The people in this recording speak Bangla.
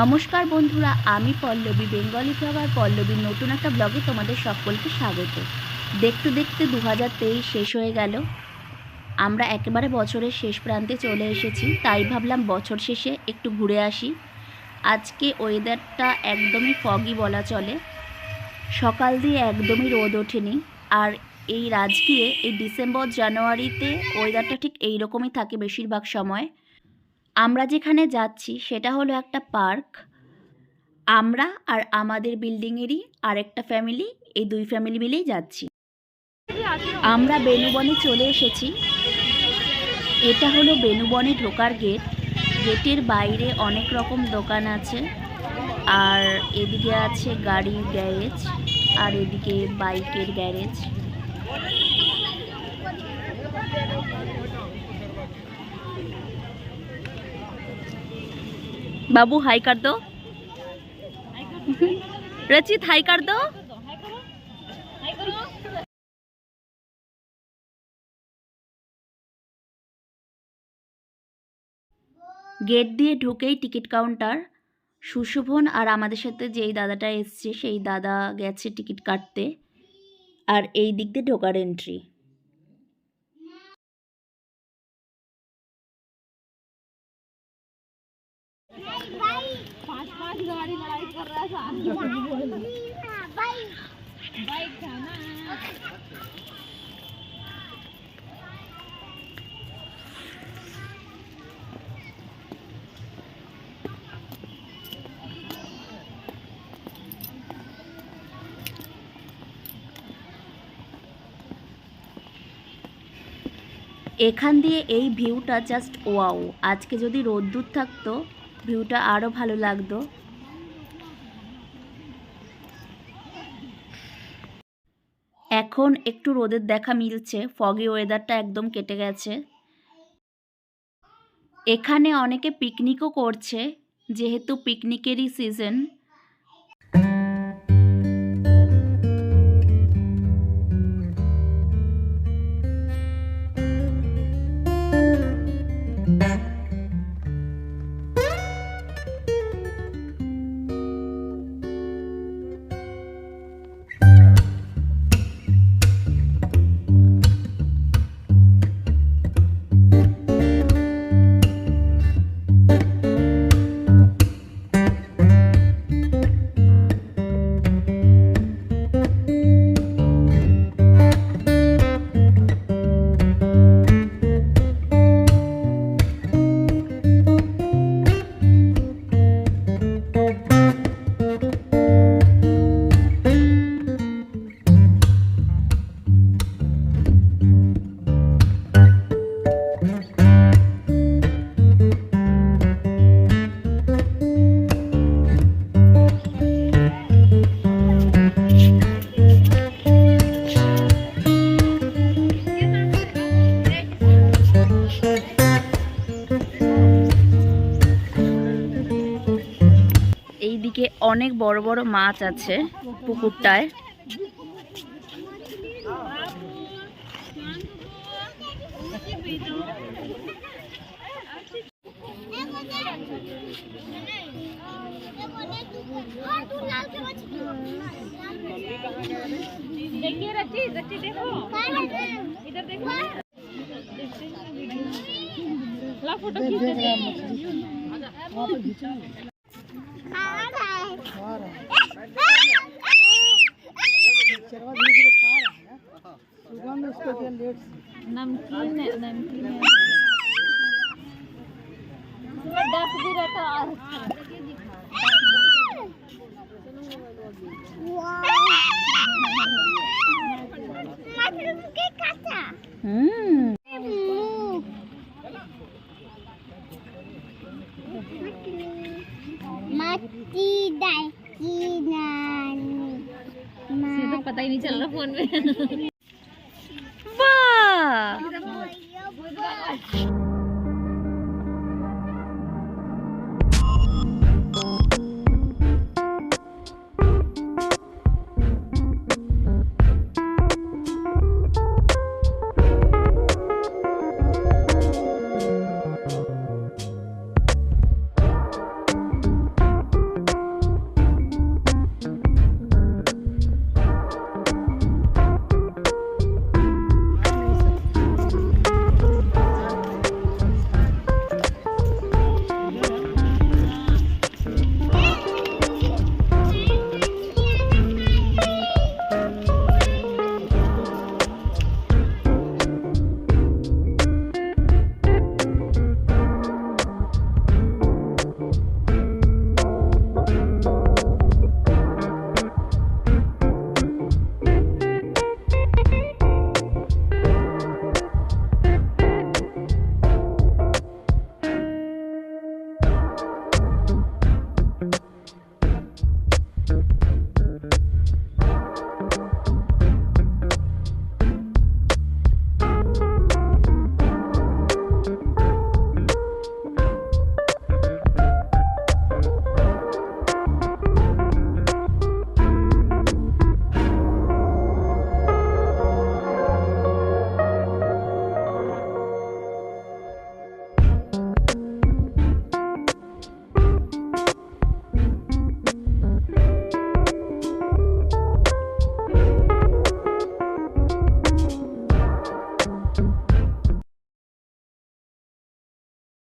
নমস্কার বন্ধুরা, আমি পল্লবী, বেঙ্গলি ফ্লাওয়ার পল্লবীর নতুন একটা ব্লগে তোমাদের সকলকে স্বাগত। দেখতে দেখতে 2023 শেষ হয়ে গেল। আমরা একেবারে বছরের শেষ প্রান্তে চলে এসেছি, তাই ভাবলাম বছর শেষে একটু ঘুরে আসি। আজকে ওয়েদারটা একদমই ফগি বলা চলে, সকাল দিয়ে একদমই রোদ ওঠেনি। আর এই রাজগীরে এই ডিসেম্বর জানুয়ারিতে ওয়েদারটা ঠিক এই রকমই থাকে বেশিরভাগ সময়। আমরা যেখানে যাচ্ছি সেটা হলো একটা পার্ক। আমরা আর আমাদের বিল্ডিংয়েরই আরেকটা ফ্যামিলি, এই দুই ফ্যামিলি মিলেই যাচ্ছি। আমরা বেনুবনে চলে এসেছি। এটা হলো বেনুবনে ঢোকার গেট। গেটের বাইরে অনেক রকম দোকান আছে, আর এদিকে আছে গাড়ির গ্যারেজ, আর এদিকে বাইকের গ্যারেজ। बाबू हाई कर दो, रचित हाई कर दो। गेट दिए ढुकेई टिकिट काउंटार। सुशोभन और आमादेर साथे जेई दादाटा एसेछे सेई दादा गेছে टिकिट काटते, और এই দিক দিয়ে ঢোকার এন্ট্রি। এখান দিয়ে এই ভিউটা জাস্ট ওয়াও। আজকে যদি রোদ্দুর থাকতো ভিউটা আরও ভালো লাগতো। এখন একটু রোদের দেখা মিলছে, ফগি ওয়েদারটা একদম কেটে গেছে। এখানে অনেকে পিকনিকও করছে, যেহেতু পিকনিকেরই সিজন। এইদিকে অনেক বড় বড় মাছ আছে পুকুরটায়। देखिए रची रची देखो इधर देखो ला फोटो खींच दे वहां पे खींचा नमकीन नमकीन डक भी रहता तो पता ही नहीं चल रहा फोन में। वाह